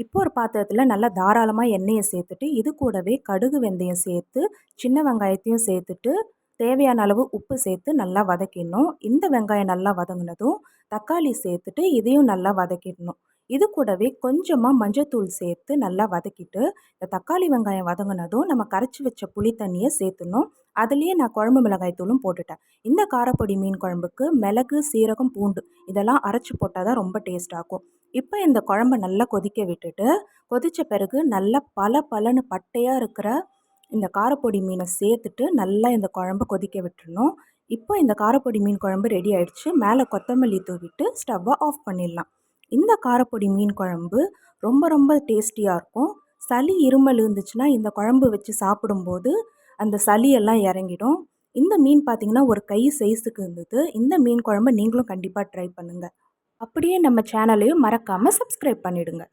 இப்போ ஒரு பாத்திரத்தில் நல்லா தாராளமாக எண்ணெயை சேர்த்துட்டு இது கூடவே கடுகு வெந்தயம் சேர்த்து சின்ன வெங்காயத்தையும் சேர்த்துட்டு தேவையான அளவு உப்பு சேர்த்து நல்லா வதக்கிடணும். இந்த வெங்காயம் நல்லா வதங்கினதும் தக்காளி சேர்த்துட்டு இதையும் நல்லா வதக்கிடணும். இது கூடவே கொஞ்சமாக மஞ்சத்தூள் சேர்த்து நல்லா வதக்கிட்டு இந்த தக்காளி வெங்காயம் வதங்கினதும் நம்ம கரைச்சி வச்ச புளி தண்ணியை சேர்த்துணும். அதுலேயே நான் குழம்பு மிளகாய் தூளும் போட்டுட்டேன். இந்த காரப்பொடி மீன் குழம்புக்கு மிளகு சீரகம் பூண்டு இதெல்லாம் அரைச்சி போட்டால் தான் ரொம்ப டேஸ்டாகும். இப்போ இந்த குழம்ப நல்லா கொதிக்க விட்டுட்டு கொதித்த பிறகு நல்லா பலன்னு பட்டையாக இருக்கிற இந்த காரப்பொடி மீனை சேர்த்துட்டு நல்லா இந்த குழம்பு கொதிக்க விட்டுறணும். இப்போ இந்த காரப்பொடி மீன் குழம்பு ரெடி ஆயிடுச்சு. மேலே கொத்தமல்லி தூவிட்டு ஸ்டவ்வை ஆஃப் பண்ணிடலாம். இந்த காரப்பொடி மீன் குழம்பு ரொம்ப ரொம்ப டேஸ்டியாக இருக்கும். சளி இருமல் இருந்துச்சுன்னா இந்த குழம்பு வச்சு சாப்பிடும்போது அந்த சளியெல்லாம் இறங்கிடும். இந்த மீன் பார்த்திங்கன்னா ஒரு கை சைஸுக்கு இருந்தது. இந்த மீன் குழம்பு நீங்களும் கண்டிப்பாக ட்ரை பண்ணுங்கள். அப்படியே நம்ம சேனலையும் மறக்காமல் சப்ஸ்கிரைப் பண்ணிவிடுங்க.